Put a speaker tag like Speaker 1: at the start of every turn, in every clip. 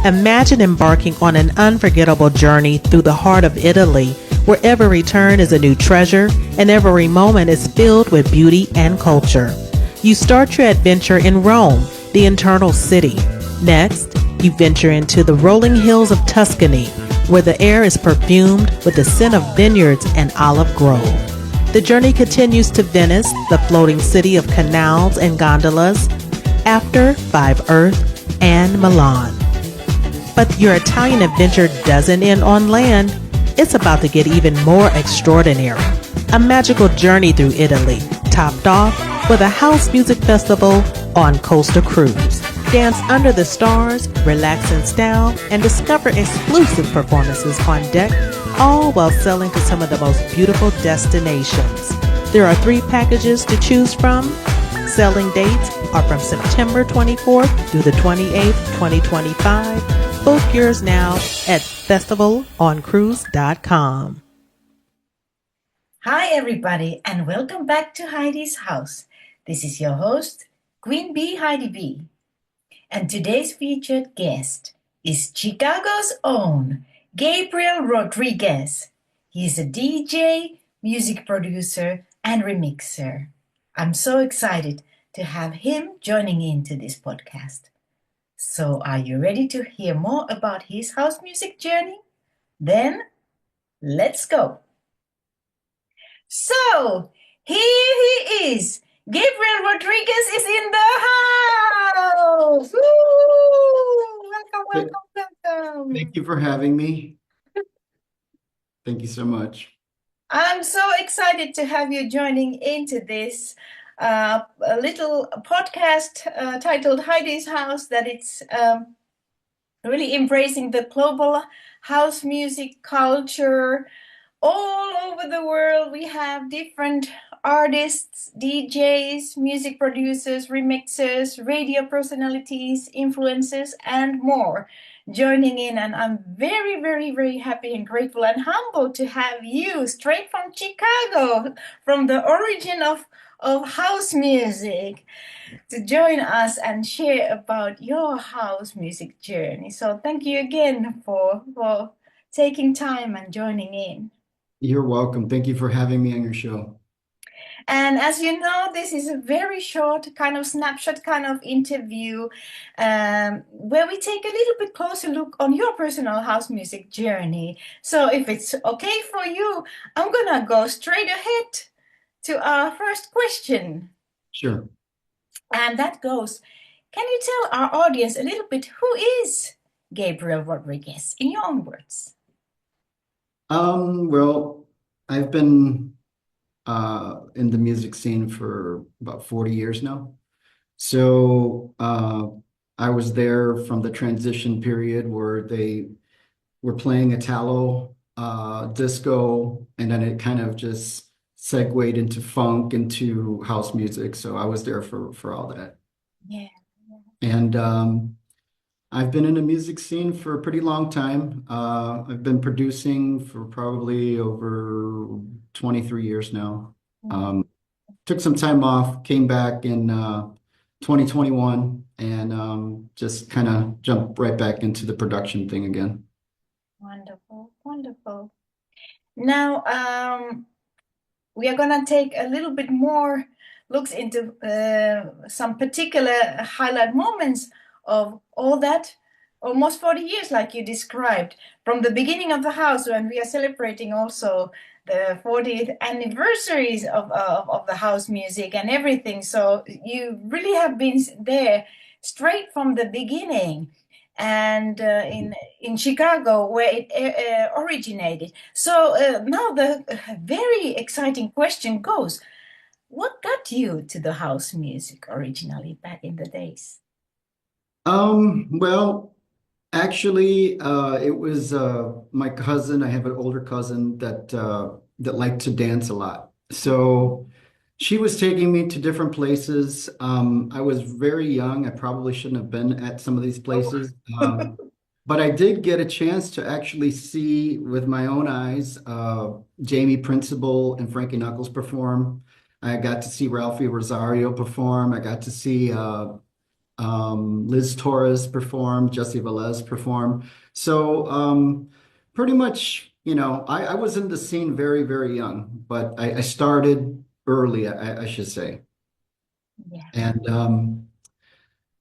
Speaker 1: Imagine embarking on an unforgettable journey through the heart of Italy, where every turn is a new treasure and every moment is filled with beauty and culture. You start your adventure in Rome, the eternal city. Next, you venture into the rolling hills of Tuscany, where the air is perfumed with the scent of vineyards and olive grove. The journey continues to Venice, the floating city of canals and gondolas, after Five Earth and Milan. But your Italian adventure doesn't end on land. It's about to get even more extraordinary. A magical journey through Italy, topped off with a house music festival on Costa Cruise. Dance under the stars, relax in style, and discover exclusive performances on deck, all while sailing to some of the most beautiful destinations. There are 3 packages to choose from. Sailing dates are from September 24th through the 28th, 2025. Book yours now at festivaloncruise.com.
Speaker 2: Hi everybody and welcome back to Heidi's house. This is your host, Queen Bee Heidi B. And today's featured guest is Chicago's own Gabriel Rodriguez. He's a DJ, music producer, and remixer. I'm so excited to have him joining into this podcast. So are you ready to hear more about his house music journey? Then let's go. So here he is. Gabriel Rodriguez is in the house. Woo! Welcome.
Speaker 3: Thank you for having me. Thank you so much.
Speaker 2: I'm so excited to have you joining into this a little podcast titled Heidi's House, that it's really embracing the global house music culture. All over the world, we have different artists, DJs, music producers, remixers, radio personalities, influencers, and more joining in. And I'm very, very, very happy and grateful and humbled to have you straight from Chicago, from the origin of house music, to join us and share about your house music journey. So thank you again for taking time and joining in.
Speaker 3: You're welcome. Thank you for having me on your show.
Speaker 2: And as you know, this is a very short kind of snapshot kind of interview where we take a little bit closer look on your personal house music journey. So if it's okay for you, I'm going to go straight ahead to our first question.
Speaker 3: Sure.
Speaker 2: And that goes, can you tell our audience a little bit who is Gabriel Rodriguez in your own words?
Speaker 3: Well, I've been in the music scene for about 40 years now. So I was there from the transition period where they were playing Italo disco, and then it kind of just segued into funk, into house music. So I was there for all that.
Speaker 2: Yeah.
Speaker 3: And I've been in the music scene for a pretty long time. I've been producing for probably over 23 years now. Took some time off, came back in 2021, and just kind of jumped right back into the production thing again.
Speaker 2: Wonderful, wonderful. Now, we are going to take a little bit more looks into some particular highlight moments of all that almost 40 years, like you described, from the beginning of the house, when we are celebrating also the 40th anniversaries of the house music and everything. So you really have been there straight from the beginning, and in Chicago, where it originated. So now the very exciting question goes, what got you to the house music originally back in the days?
Speaker 3: Well, actually, it was my cousin. I have an older cousin that liked to dance a lot. So she was taking me to different places. I was very young. I probably shouldn't have been at some of these places. But I did get a chance to actually see with my own eyes Jamie Principle and Frankie Knuckles perform. I got to see Ralphie Rosario perform. I got to see Liz Torres performed, Jesse Velez performed. So pretty much, I was in the scene very, very young, but I started early, I should say.
Speaker 2: Yeah.
Speaker 3: And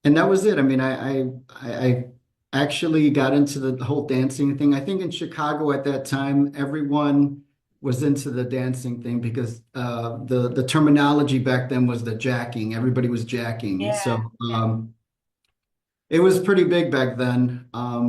Speaker 3: and that was it. I mean, I actually got into the whole dancing thing. I think in Chicago at that time, everyone was into the dancing thing because the terminology back then was the jacking. Everybody was jacking.
Speaker 2: Yeah.
Speaker 3: So it was pretty big back then.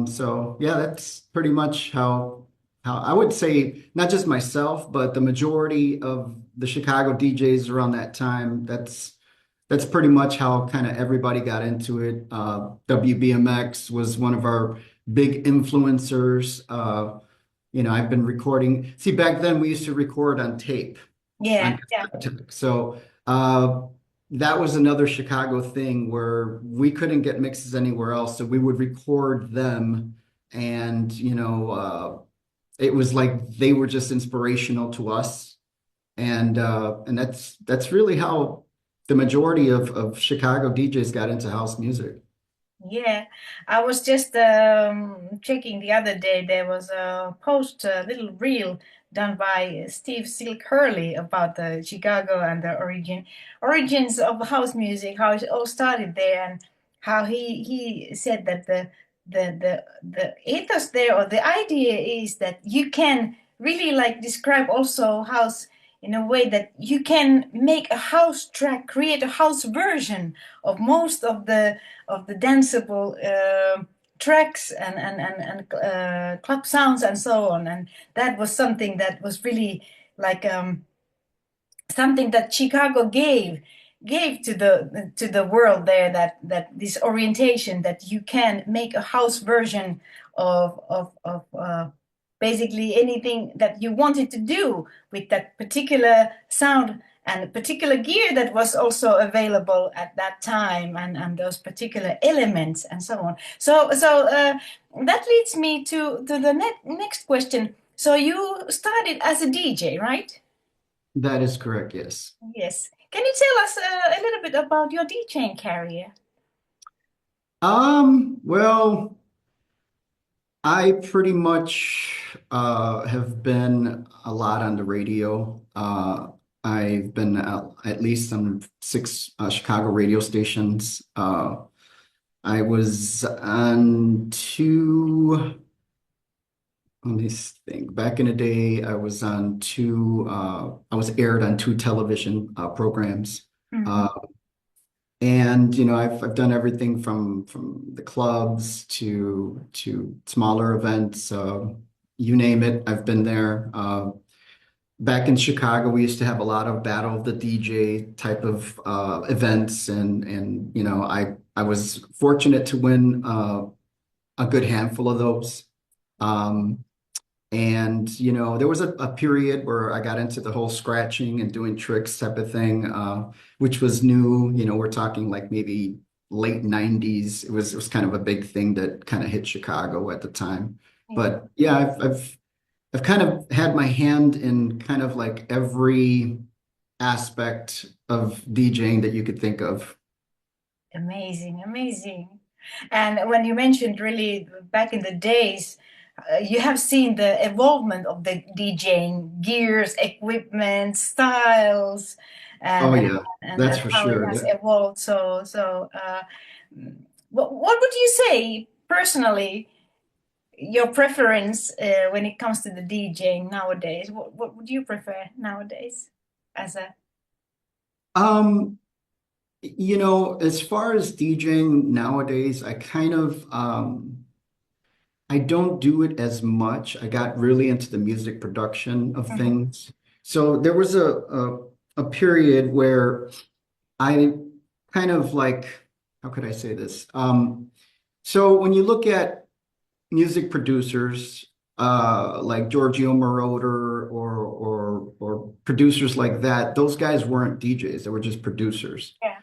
Speaker 3: So yeah, that's pretty much how I would say not just myself, but the majority of the Chicago DJs around that time. That's pretty much how kind of everybody got into it. WBMX was one of our big influencers. I've been recording. See, back then we used to record on tape, on
Speaker 2: Yeah. Yeah.
Speaker 3: cassette tape. So that was another Chicago thing where we couldn't get mixes anywhere else. So we would record them, and it was like they were just inspirational to us, and that's really how the majority of Chicago DJs got into house music.
Speaker 2: Yeah, I was just checking the other day. There was a post, a little reel done by Steve Silk Hurley about the Chicago and the origins of house music, how it all started there, and how he said that the ethos there, or the idea is that you can really like describe also house in a way that you can make a house track, create a house version of most of the danceable tracks and club sounds and so on. And that was something that was really like something that Chicago gave to the world there, that this orientation that you can make a house version of basically anything that you wanted to do with that particular sound and particular gear that was also available at that time, and those particular elements and so on. So that leads me to the next question. So you started as a DJ, right?
Speaker 3: That is correct, yes.
Speaker 2: Yes. Can you tell us a little bit about your DJing career?
Speaker 3: Well, I pretty much have been a lot on the radio. I've been at least on six Chicago radio stations. I was on two, let me think. Back in the day, I was on I was aired on two television programs.
Speaker 2: Mhm.
Speaker 3: Uh, and I've done everything from the clubs to smaller events. You name it, I've been there. Back in Chicago, we used to have a lot of Battle of the DJ type of events, and I was fortunate to win a good handful of those. Um, and there was a period where I got into the whole scratching and doing tricks type of thing, which was new. We're talking like maybe late 90s. It was kind of a big thing that kind of hit Chicago at the time.
Speaker 2: Yeah.
Speaker 3: But yeah, I've kind of had my hand in kind of like every aspect of DJing that you could think of.
Speaker 2: Amazing, amazing. And when you mentioned really back in the days, you have seen the evolvement of the DJing gears, equipment, styles,
Speaker 3: Oh
Speaker 2: and and,
Speaker 3: yeah,
Speaker 2: and
Speaker 3: that's for
Speaker 2: how it
Speaker 3: sure.
Speaker 2: has evolved. What would you say personally, your preference when it comes to the DJing nowadays? What would you prefer nowadays as a
Speaker 3: Um, as far as DJing nowadays, I don't do it as much. I got really into the music production of
Speaker 2: Mhm.
Speaker 3: things. So there was a period where I kind of like, how could I say this? So when you look at music producers like Giorgio Moroder or producers like that, those guys weren't DJs, they were just producers.
Speaker 2: Yeah.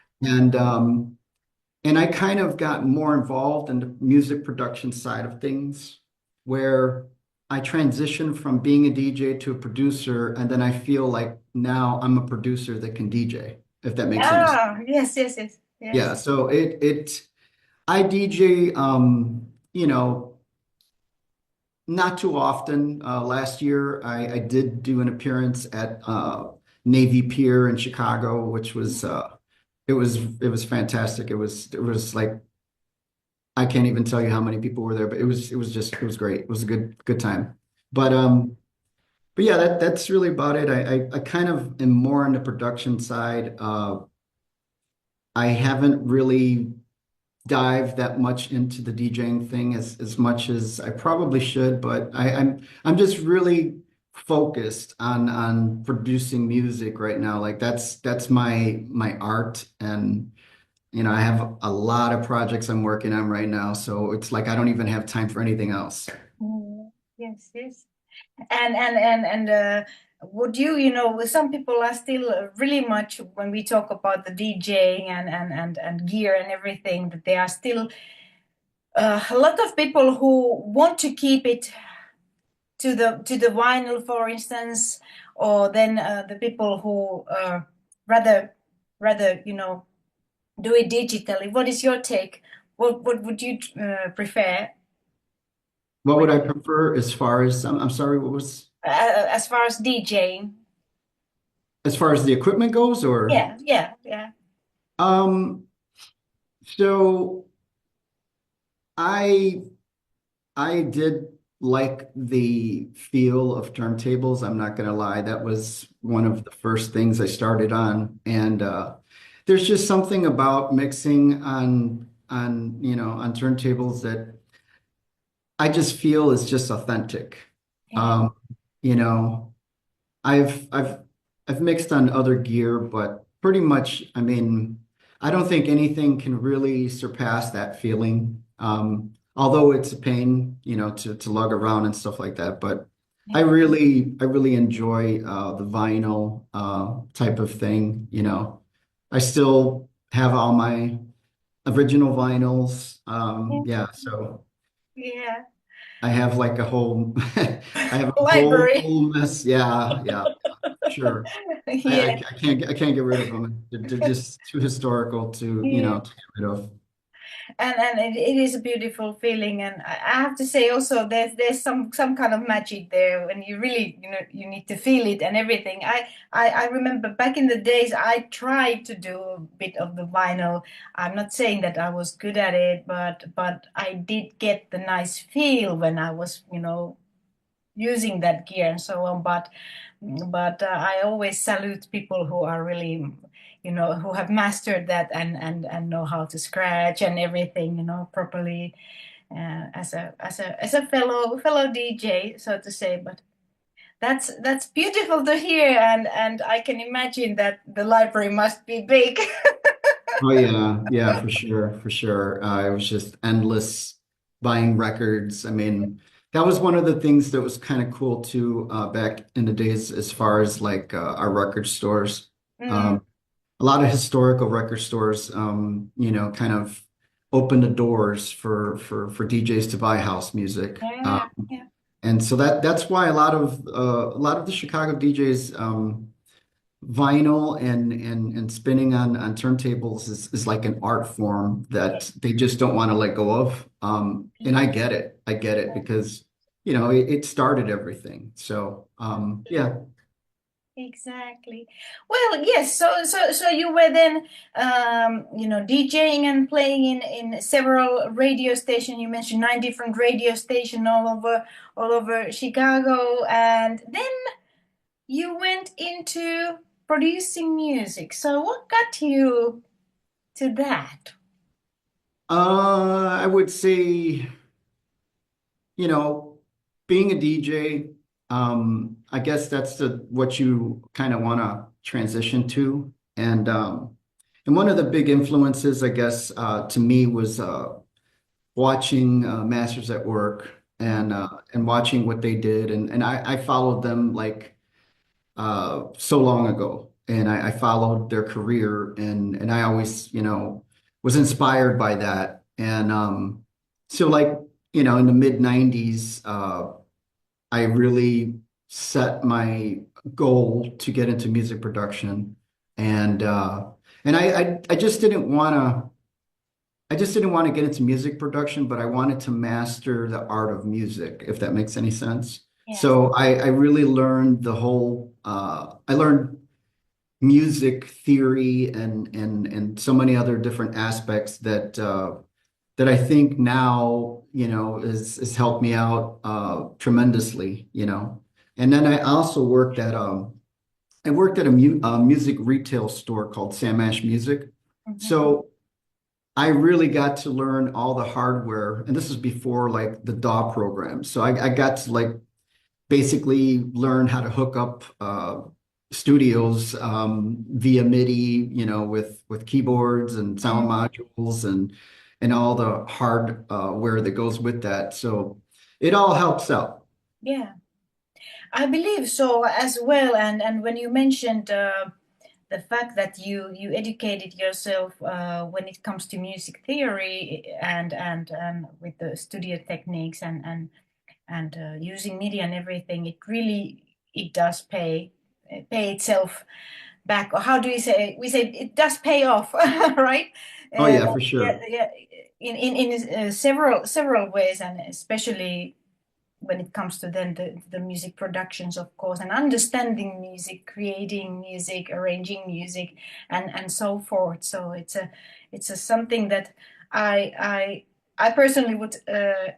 Speaker 3: And I kind of got more involved in the music production side of things, where I transitioned from being a DJ to a producer, and then I feel like now I'm a producer that can DJ, if that makes any sense.
Speaker 2: Ah, yes, yes, yes,
Speaker 3: Yeah,
Speaker 2: yes.
Speaker 3: so it I DJ, not too often. Last year, I did do an appearance at Navy Pier in Chicago, which was it was fantastic. It was like I can't even tell you how many people were there, but it was great. It was a good time. But but yeah, that's really about it. I kind of am more on the production side. I haven't really dive that much into the DJing thing as much as I probably should, but I'm just really focused on producing music right now. Like that's my art, and I have a lot of projects I'm working on right now, so it's like I don't even have time for anything else.
Speaker 2: Mm, yes, yes. And would some people are still really much when we talk about the DJing and gear and everything, that there are still a lot of people who want to keep it to the vinyl, for instance, or then the people who rather rather do it digitally. What is your take? What would you prefer
Speaker 3: What
Speaker 2: when,
Speaker 3: would I prefer as far as I'm sorry, what was
Speaker 2: as far as DJing?
Speaker 3: as far as the equipment goes, or
Speaker 2: Yeah, yeah, yeah.
Speaker 3: um so I I did like the feel of turntables. I'm not gonna lie. That was one of the first things I started on. And there's just something about mixing on turntables that I just feel is just authentic.
Speaker 2: Yeah.
Speaker 3: Um, you know, I've I've I've mixed on other gear, but pretty much, I mean, I don't think anything can really surpass that feeling. Although it's a pain, to lug around and stuff like that. But
Speaker 2: Yeah.
Speaker 3: I really enjoy the vinyl type of thing. I still have all my original vinyls.
Speaker 2: Yeah.
Speaker 3: Yeah, so
Speaker 2: Yeah.
Speaker 3: I have like a whole I have a whole
Speaker 2: Library.
Speaker 3: whole mess. Yeah, yeah, sure.
Speaker 2: Yeah.
Speaker 3: I can't get rid of them. They're just too historical
Speaker 2: Yeah.
Speaker 3: to get rid of.
Speaker 2: And it is a beautiful feeling, and I have to say also there's some kind of magic there when you really you need to feel it and everything. I remember back in the days I tried to do a bit of the vinyl. I'm not saying that I was good at it, but I did get the nice feel when I was using that gear and so on. But I always salute people who are really, who have mastered that and know how to scratch and everything, properly, as a fellow DJ, so to say. But that's beautiful to hear, and I can imagine that the library must be big.
Speaker 3: Oh yeah, yeah, for sure, for sure. It was just endless buying records. I mean, that was one of the things that was kind of cool too, back in the days as far as like our record stores.
Speaker 2: Mm,
Speaker 3: Um, a lot of historical record stores, kind of opened the doors for DJs to buy house music.
Speaker 2: yeah, yeah,
Speaker 3: And so that's why a lot of the Chicago DJs, vinyl and spinning on turntables is like an art form that they just don't want to let go of. And I get it. I get it because it started everything. So yeah.
Speaker 2: exactly. Well, yes. So you were then, DJing and playing in several radio stations. You mentioned 9 different radio stations all over Chicago, and then you went into producing music. So what got you to that?
Speaker 3: I would say, you know, being a DJ, I guess that's what you kind of want to transition to. And one of the big influences, I guess, to me was watching Masters at Work and watching what they did. And I followed them like so long ago. And I followed their career and I always, was inspired by that. And so like, in the mid 90s, I really set my goal to get into music production. And I just didn't want to I just didn't want to get into music production, but I wanted to master the art of music, if that makes any sense.
Speaker 2: Yes.
Speaker 3: So I really learned I learned music theory and so many other different aspects that I think now, is helped me out tremendously, And then I also I worked at a music retail store called Sam Ash Music.
Speaker 2: Mhm.
Speaker 3: So I really got to learn all the hardware, and this is before like the DAW program. So I got to like basically learn how to hook up studios via MIDI, with keyboards and sound
Speaker 2: Mm.
Speaker 3: modules and all the hardware that goes with that. So it all helps out.
Speaker 2: Yeah, I believe so as well. And when you mentioned the fact that you educated yourself when it comes to music theory and with the studio techniques and using media and everything, it really it does pay itself back. Or how do you say? We say it does pay off, right?
Speaker 3: Oh
Speaker 2: Uh,
Speaker 3: yeah, for
Speaker 2: yeah,
Speaker 3: sure.
Speaker 2: yeah. In several ways, and especially when it comes to then the music productions, of course, and understanding music, creating music, arranging music, and so forth. So it's a something that I I I personally would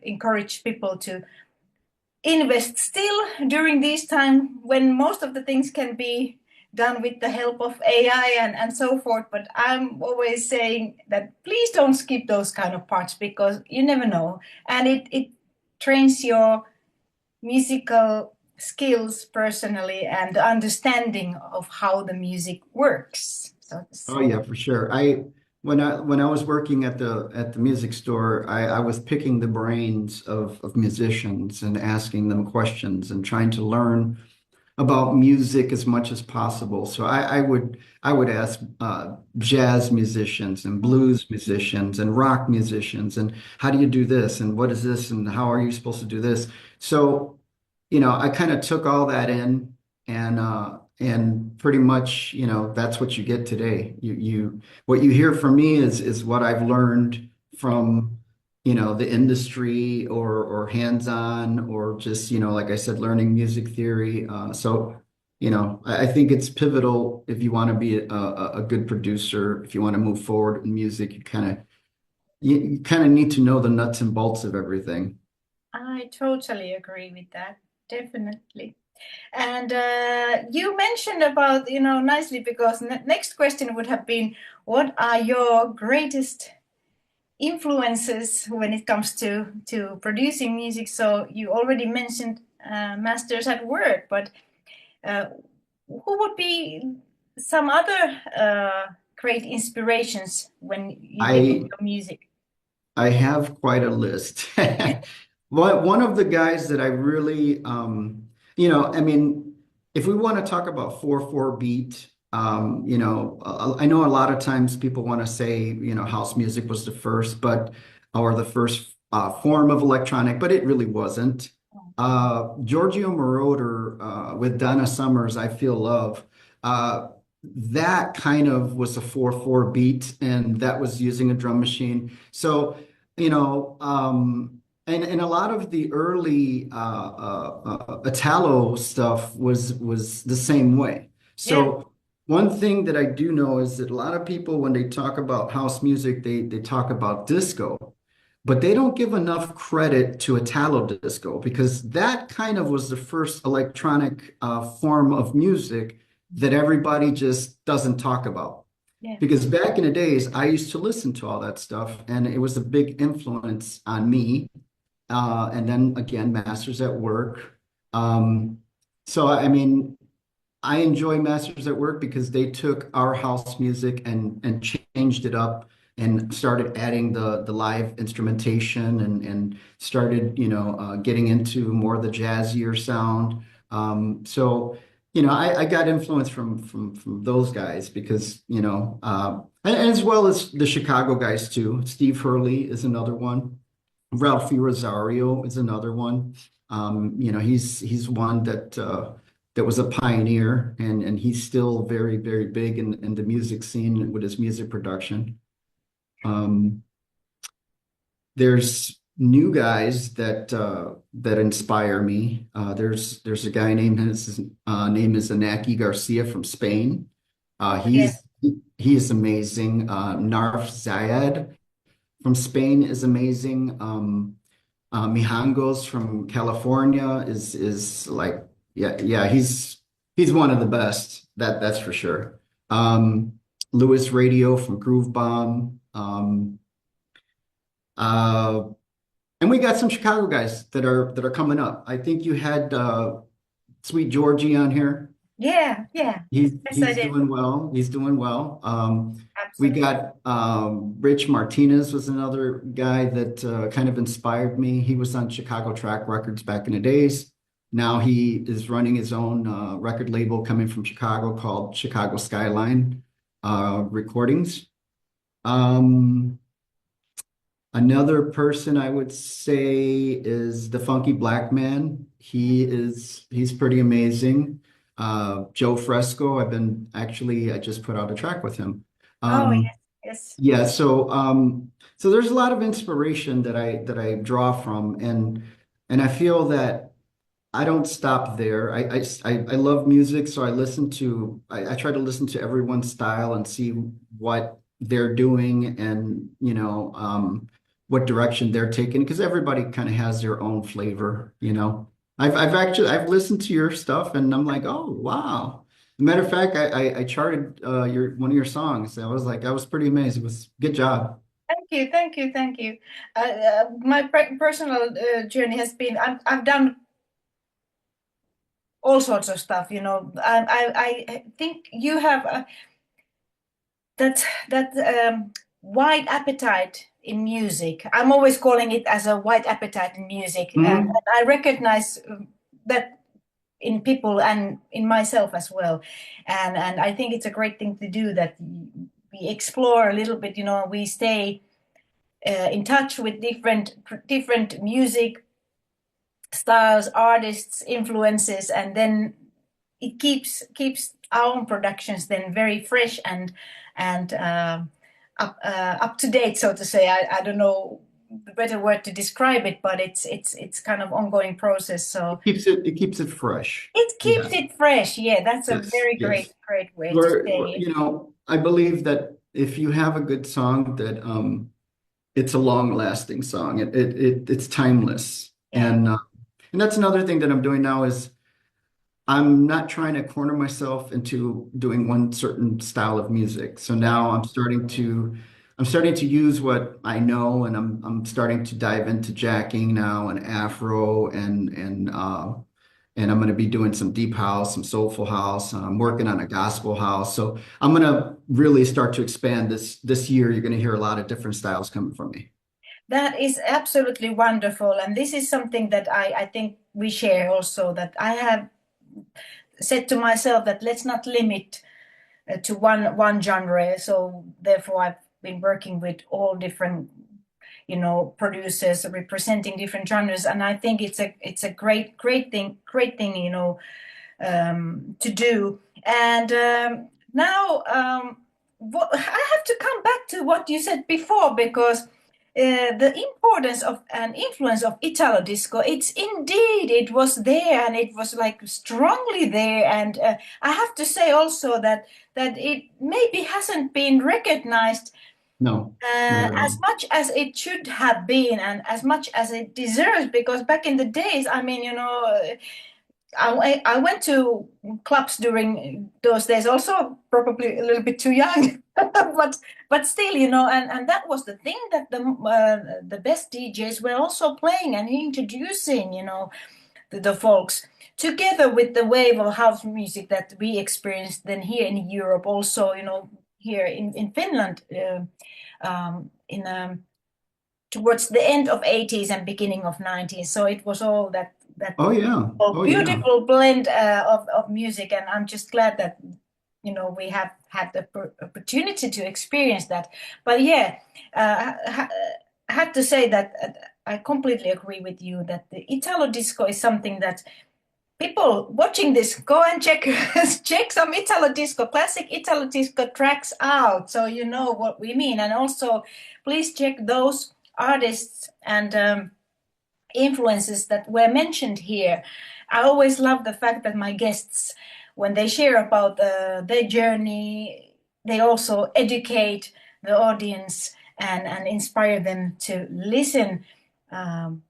Speaker 2: encourage people to invest still during this time when most of the things can be done with the help of AI and so forth. But I'm always saying that please don't skip those kind of parts because you never know. And it trains your musical skills personally and the understanding of how the music works, so to
Speaker 3: Oh
Speaker 2: say.
Speaker 3: yeah, for sure. When I was working at the music store, I was picking the brains of musicians and asking them questions and trying to learn about music as much as possible. So I would ask jazz musicians and blues musicians and rock musicians and how do you do this and what is this and how are you supposed to do this? So, I kind of took all that in and pretty much, that's what you get today. What you hear from me is what I've learned from the industry or hands-on or just, like I said, learning music theory. So I think it's pivotal if you want to be a good producer, if you want to move forward in music, you kind of need to know the nuts and bolts of everything.
Speaker 2: I totally agree with that, definitely. And you mentioned about, nicely, because next question would have been, what are your greatest influences when it comes to producing music? So you already mentioned masters at work, but uh, who would be some other great inspirations when you get into
Speaker 3: I
Speaker 2: music?
Speaker 3: I have quite a list. One of the guys that I really, I mean, if we want to talk about 4/4 beat, I know a lot of times people want to say, house music was the first, or the first form of electronic, but it really wasn't. Giorgio Moroder with Donna Summers, I Feel Love. Uh, that kind of was a 4/4 beat, and that was using a drum machine. So and a lot of the early Italo stuff was the same way.
Speaker 2: Yeah,
Speaker 3: So one thing that I do know is that a lot of people, when they talk about house music, they talk about disco, but they don't give enough credit to Italo disco because that kind of was the first electronic form of music that everybody just doesn't talk about.
Speaker 2: yeah.
Speaker 3: Because back in the days, I used to listen to all that stuff, and it was a big influence on me. And then again, Masters at Work. Um, so I mean, I enjoy Masters at Work because they took our house music and changed it up and started adding the live instrumentation and started getting into more of the jazzier sound. So I got influence from those guys because and as well as the Chicago guys too. Steve Hurley is another one. Ralphie Rosario is another one. He's one that was a pioneer, and he's still very big in the music scene with his music production. Um, there's new guys that inspire me. There's a guy named his name is Inaki Garcia from Spain.
Speaker 2: Oh yeah.
Speaker 3: He is amazing. Narf Zayed from Spain is amazing. Mijangos from California is like yeah he's one of the best that's for sure. Lewis Radio from Groove Bomb. Uh, and we got some Chicago guys that are coming up. I think you had Sweet Georgie on here.
Speaker 2: Yeah, yeah.
Speaker 3: He's
Speaker 2: Yes, I
Speaker 3: he's
Speaker 2: did.
Speaker 3: doing well. He's doing well. We
Speaker 2: Absolutely.
Speaker 3: got Rich Martinez was another guy that kind of inspired me. He was on Chicago Track Records back in the days. Now he is running his own record label coming from Chicago called Chicago Skyline Recordings. Um, Another person I would say is the Funky Black Man. He's pretty amazing. Joe Fresco, I just put out a track with him.
Speaker 2: Oh
Speaker 3: Um,
Speaker 2: yes, yes.
Speaker 3: yeah, so there's a lot of inspiration that I draw from, and I feel that I don't stop there. I love music, so I try to listen to everyone's style and see what they're doing and what direction they're taking because everybody kind of has their own flavor, you know. I've listened to your stuff and I'm like, oh wow. Matter of fact, I charted your one of your songs. I was pretty amazed. It was good job.
Speaker 2: Thank you, thank you, thank you. My personal journey has been I've done all sorts of stuff, you know. I think you have that wide appetite in music. I'm always calling it as a wide appetite in music, and
Speaker 3: Mhm.
Speaker 2: I recognize that in people and in myself as well. And I think it's a great thing to do that we explore a little bit, you know, we stay in touch with different music styles, artists, influences, and then it keeps our own productions then very fresh and up to date, so to say. I don't know the better word to describe it, but it's kind of ongoing process. So
Speaker 3: It keeps it fresh.
Speaker 2: it keeps
Speaker 3: Yeah.
Speaker 2: it fresh. Yeah, that's a
Speaker 3: Yes.
Speaker 2: very
Speaker 3: Yes.
Speaker 2: great way to
Speaker 3: We're,
Speaker 2: say it.
Speaker 3: you know, I believe that if you have a good song that it's a long-lasting song. It's timeless.
Speaker 2: Yeah.
Speaker 3: And that's another thing that I'm doing now is I'm not trying to corner myself into doing one certain style of music. So
Speaker 2: Yeah.
Speaker 3: now I'm starting to use what I know and I'm starting to dive into jacking now and Afro and I'm going to be doing some deep house, some soulful house. I'm working on a gospel house. So I'm going to really start to expand this year. You're going to hear a lot of different styles coming from me.
Speaker 2: That is absolutely wonderful. And this is something that I think we share also, that I have said to myself that let's not limit to one genre. So therefore, I've been working with all different, you know, producers representing different genres, and I think it's a great thing, you know, to do. And now, I have to come back to what you said before because the importance of and influence of Italo disco, it's indeed, it was there and it was like strongly there. And I have to say also that it maybe hasn't been recognized
Speaker 3: No, not at
Speaker 2: as
Speaker 3: all.
Speaker 2: much as it should have been and as much as it deserves, because back in the days, I mean, you know, I went to clubs during those days, also probably a little bit too young, but still, you know, and that was the thing, that the best DJs were also playing and introducing, you know, the folks, together with the wave of house music that we experienced then here in Europe, also, you know, here in Finland, in towards the end of 80s and beginning of 90s. So it was all that
Speaker 3: Oh yeah. Oh yeah.
Speaker 2: beautiful blend of music, and I'm just glad that, you know, we have had the opportunity to experience that. But yeah, I have to say that I completely agree with you that the Italo disco is something that people watching this, go and check check some Italo disco, classic Italo disco tracks out, so you know what we mean. And also please check those artists and influences that were mentioned here. I always love the fact that my guests, when they share about their journey, they also educate the audience and inspire them to listen um,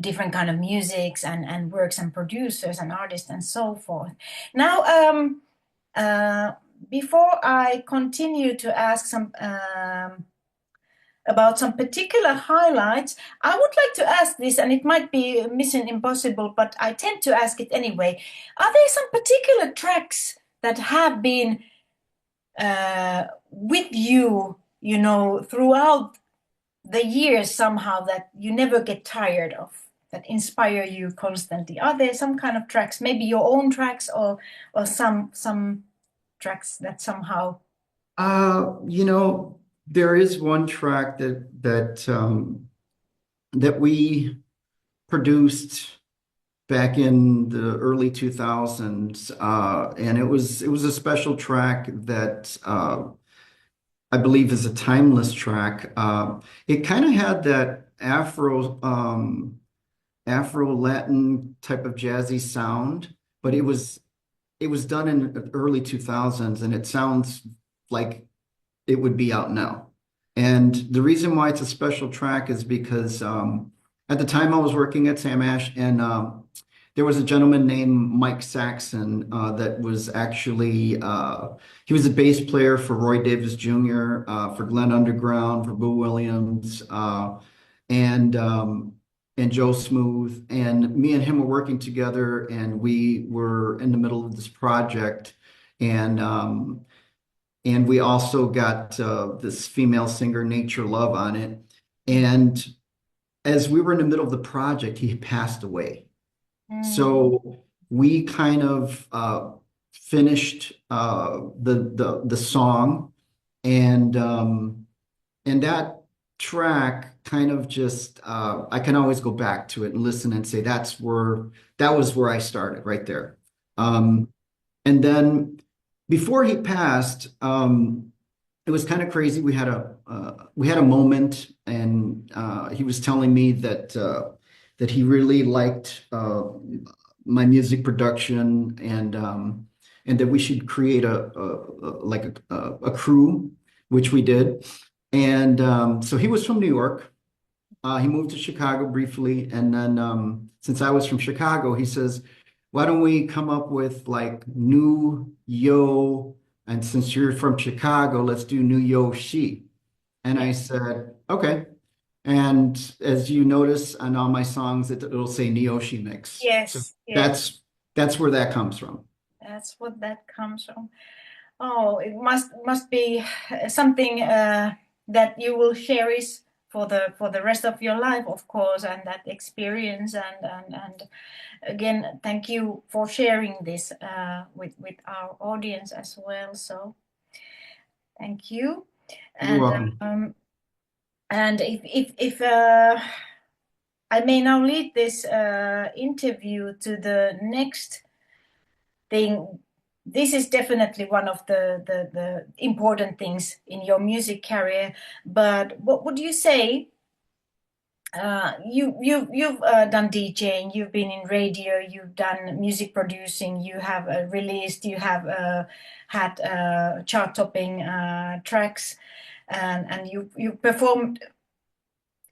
Speaker 2: different kind of musics and works and producers and artists and so forth. Now, uh, before I continue to ask some about some particular highlights, I would like to ask this, and it might be Mission Impossible, but I tend to ask it anyway. Are there some particular tracks that have been with you, you know, throughout the years somehow that you never get tired of, that inspire you constantly? Are there some kind of tracks, maybe your own tracks or some tracks that somehow?
Speaker 3: You know, there is one track that we produced back in the early 2000s, and it was a special track that I believe is a timeless track. It kind of had that Afro Latin type of jazzy sound, but it was done in the early 2000s, and it sounds like it would be out now. And the reason why it's a special track is because at the time I was working at Sam Ash, and there was a gentleman named Mike Saxon that was actually he was a bass player for Roy Davis Jr., for Glenn Underground, for Boo Williams, and and Joe Smooth. And me and him were working together, and we were in the middle of this project, and and we also got this female singer, Nature Love, on it. And as we were in the middle of the project, he passed away. So we kind of finished the song, and that track kind of just I can always go back to it and listen and say that was where I started right there. And then before he passed, it was kind of crazy. We had a moment, and he was telling me that he really liked my music production, and that we should create a crew, which we did. And so he was from New York. He moved to Chicago briefly, and then since I was from Chicago, he says, "Why don't we come up with like new yo? And since you're from Chicago, let's do Nuyoshi." And I said, "Okay." And as you notice on all my songs, it'll say Nuyoshi mix. So
Speaker 2: Yes, yes,
Speaker 3: that's where that comes from.
Speaker 2: that's what that comes from. Oh, it must be something that you will cherish for the rest of your life, of course, and that experience. And again, thank you for sharing this with our audience as well. So thank you.
Speaker 3: You're
Speaker 2: And
Speaker 3: welcome.
Speaker 2: and if I may now lead this interview to the next thing. This is definitely one of the important things in your music career. But what would you say? You've done DJing, you've been in radio, you've done music producing, you have released, you have had chart-topping tracks, and you performed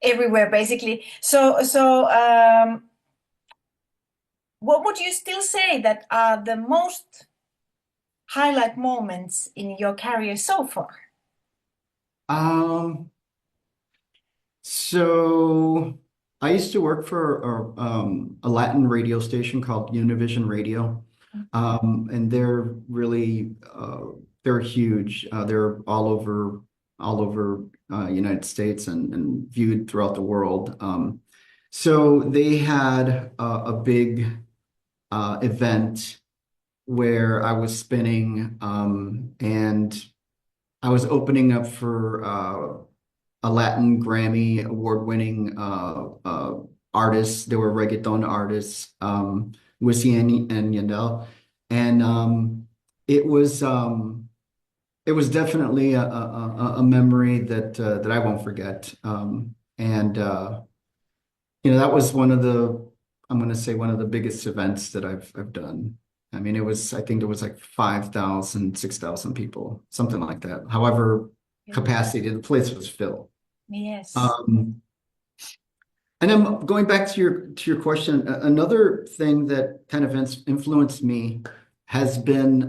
Speaker 2: everywhere basically. So what would you still say that are the most highlight moments in your career so far?
Speaker 3: Um, so I used to work for a Latin radio station called Univision Radio. And they're huge. They're all over United States and viewed throughout the world. So they had a big event where I was spinning, and I was opening up for a Latin Grammy award-winning artists. They were reggaeton artists, Wisin and Yandel, and it was definitely a memory that I won't forget. And that was one of the, I'm going to say one of the biggest events that I've done. I mean, I think there was like 5,000, 6,000 people, something like that. However, capacity, the place was filled.
Speaker 2: Yes.
Speaker 3: Um, and then going back to your question, another thing that kind of influenced me has been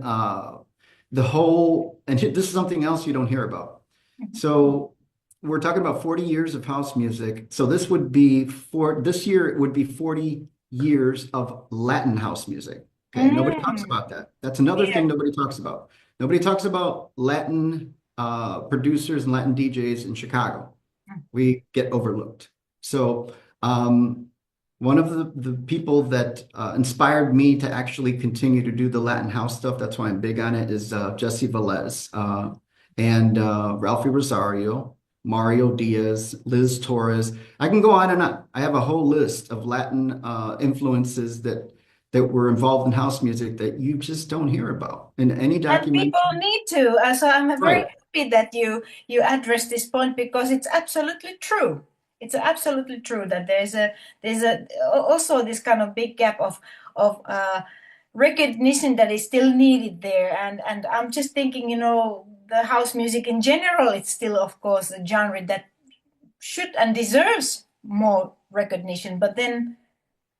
Speaker 3: the whole, and this is something else you don't hear about.
Speaker 2: Mhm.
Speaker 3: So we're talking about 40 years of house music. So this would be for this year, it would be 40 years of Latin house music. Okay, nobody talks
Speaker 2: Mm.
Speaker 3: about that. That's another
Speaker 2: Yeah.
Speaker 3: thing nobody talks about. Nobody talks about Latin producers and Latin DJs in Chicago. We get overlooked. So one of the people that inspired me to actually continue to do the Latin house stuff, that's why I'm big on it, is Jesse Velez and Ralphie Rosario, Mario Diaz, Liz Torres. I can go on and on. I have a whole list of Latin influences that were involved in house music that you just don't hear about in any
Speaker 2: And people
Speaker 3: documentary.
Speaker 2: need to. So I'm very
Speaker 3: Right,
Speaker 2: happy that you address this point because it's absolutely true. It's absolutely true that there's a also this kind of big gap of recognition that is still needed there. And I'm just thinking, the house music in general, it's still of course a genre that should and deserves more recognition. But then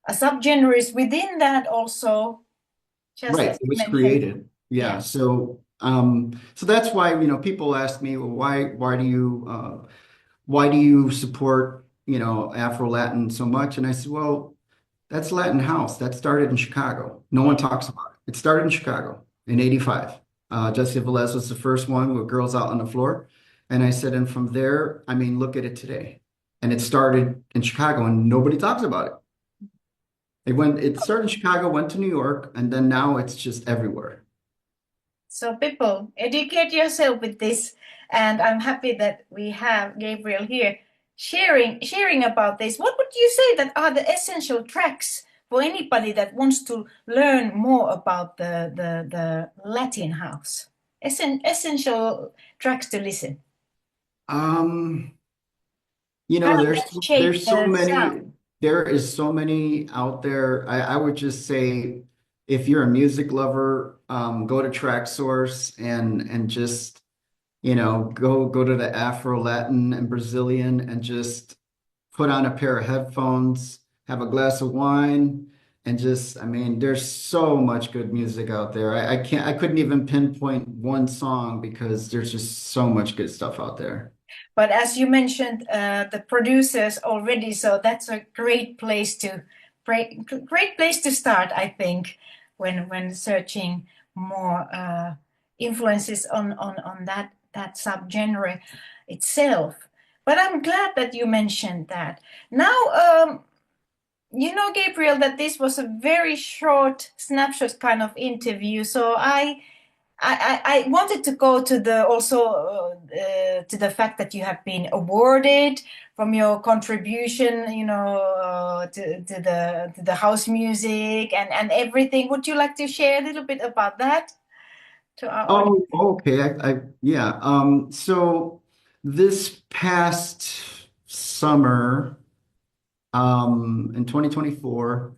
Speaker 2: a subgenres within that also, just
Speaker 3: right.
Speaker 2: as
Speaker 3: It
Speaker 2: you
Speaker 3: was
Speaker 2: mentioned,
Speaker 3: created.
Speaker 2: yeah.
Speaker 3: Yeah. So that's why, people ask me, well, why do you support, Afro-Latin so much? And I said, well, that's Latin house. That started in Chicago. No one talks about it. It started in Chicago in 85. Jesse Velez was the first one with Girls Out on the Floor. And I said, and from there, I mean, look at it today. And it started in Chicago and nobody talks about it. It started in Chicago, went to New York, and then now it's just everywhere.
Speaker 2: So people, educate yourself with this, and I'm happy that we have Gabriel here sharing about this. What would you say that are the essential tracks for anybody that wants to learn more about the Latin house? Essential tracks to listen.
Speaker 3: Um,
Speaker 2: How does
Speaker 3: there's
Speaker 2: that shape
Speaker 3: there's so
Speaker 2: the
Speaker 3: many,
Speaker 2: sound?
Speaker 3: there is so many out there. I would just say if you're a music lover, go to Track Source and just, go to the Afro Latin and Brazilian and just put on a pair of headphones, have a glass of wine, and just, I mean, there's so much good music out there. I couldn't even pinpoint one song because there's just so much good stuff out there.
Speaker 2: But as you mentioned, the producers already, so that's a great place to start, I think, when searching more influences on that subgenre itself. But I'm glad that you mentioned that. Now, Gabriel, that this was a very short snapshot kind of interview, so I wanted to go to the also to the fact that you have been awarded from your contribution, to the house music and everything. Would you like to share a little bit about that to our audience?
Speaker 3: Oh, okay. Yeah. So this past summer, in 2024,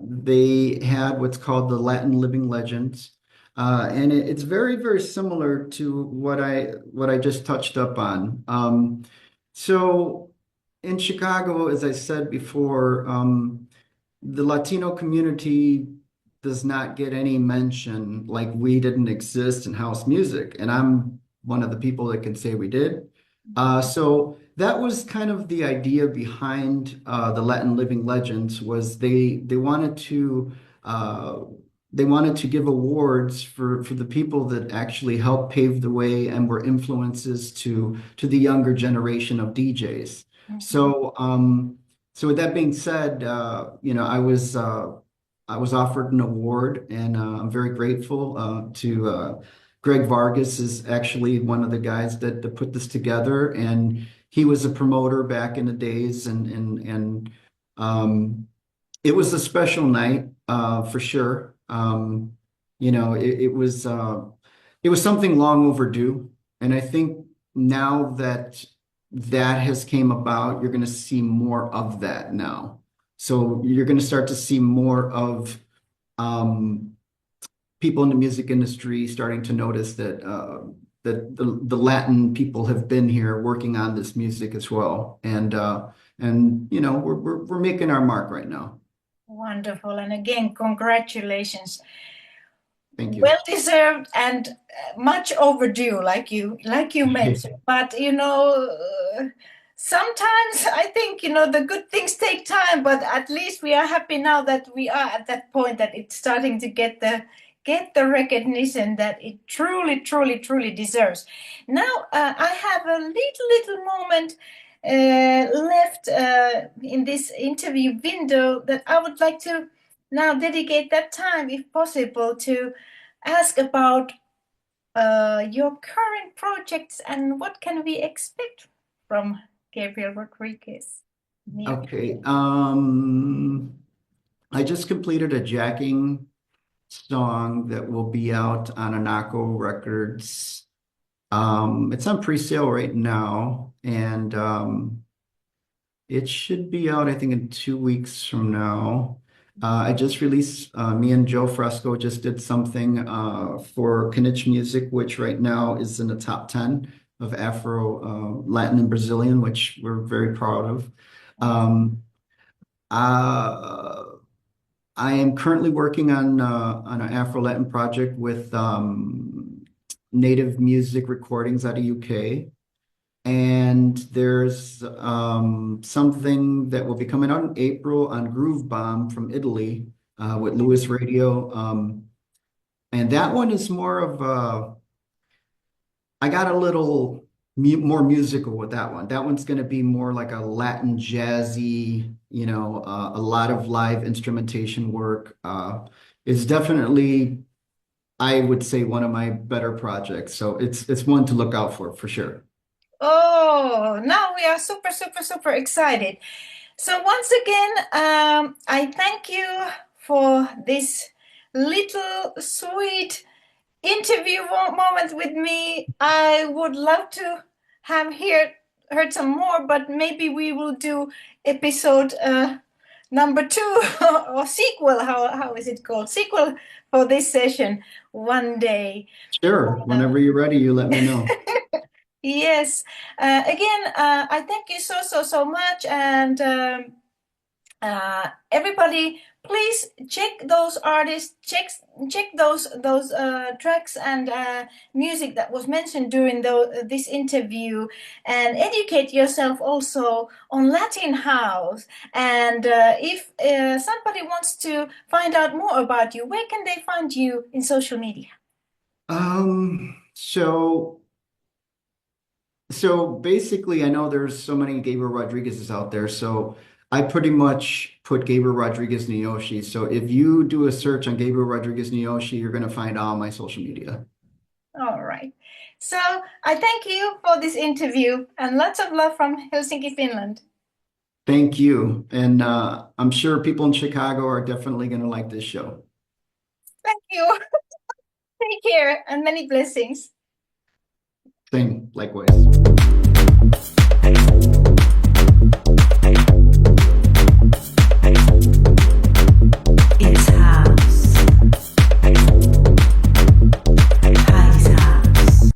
Speaker 3: they had what's called the Latin Living Legends. And it's very, very similar to what I just touched up on. So in Chicago, as I said before, the Latino community does not get any mention, like we didn't exist in house music. And I'm one of the people that can say we did. So that was kind of the idea behind the Latin Living Legends was uh, they wanted to give awards for the people that actually helped pave the way and were influences to the younger generation of DJs.
Speaker 2: Mhm.
Speaker 3: So with that being said, I was offered an award, and I'm very grateful to Greg Vargas is actually one of the guys that put this together, and he was a promoter back in the days, and it was a special night for sure. It was something long overdue, And I think now that that has came about, you're going to see more of that now. So you're going to start to see more of um, people in the music industry starting to notice that that the Latin people have been here working on this music as well, and you know we're making our mark right now.
Speaker 2: Wonderful. And again, congratulations.
Speaker 3: Thank you.
Speaker 2: Well deserved and much overdue, like you mentioned. But sometimes I think the good things take time. But at least we are happy now that we are at that point that it's starting to get the recognition that it truly, truly, truly deserves. Now I have a little moment left in this interview window that I would like to now dedicate that time, if possible, to ask about your current projects and what can we expect from Gabriel Rodriguez.
Speaker 3: Okay. I just completed a jacking song that will be out on Anako Records. It's on pre-sale right now, and it should be out, I think, in 2 weeks from now. I just released, me and Joe Fresco just did something for Kniche Music, which right now is in the top 10 of Afro, Latin, and Brazilian, which we're very proud of. Um, uh, I am currently working on an Afro Latin project with native music recordings out of UK. And there's something that will be coming out in April on Groove Bomb from Italy with Lewis Radio. And that one is more of I got a little more musical with that one. That one's going to be more like a Latin jazzy, a lot of live instrumentation work. It's definitely, I would say, one of my better projects. So it's one to look out for sure.
Speaker 2: Oh, now we are super, super, super excited. So once again, I thank you for this little sweet interview moment with me. I would love to have heard some more, but maybe we will do episode number 2 or sequel. How is it called? Sequel for this session one day.
Speaker 3: Sure. Whenever you're ready, you let me know.
Speaker 2: Yes. Again, I thank you so much, and everybody, please check those artists, check those tracks and music that was mentioned during this interview, and educate yourself also on Latin house. And if somebody wants to find out more about you, where can they find you in social media?
Speaker 3: So basically, I know there's so many Gabriel Rodriguez's out there. So I pretty much put Gabriel Rodriguez Nuyoshi. So if you do a search on Gabriel Rodriguez Nuyoshi, you're going to find all my social media.
Speaker 2: All right. So I thank you for this interview and lots of love from Helsinki, Finland.
Speaker 3: Thank you. And I'm sure people in Chicago are definitely going to like this show.
Speaker 2: Thank you. Take care and many blessings.
Speaker 3: Same, likewise.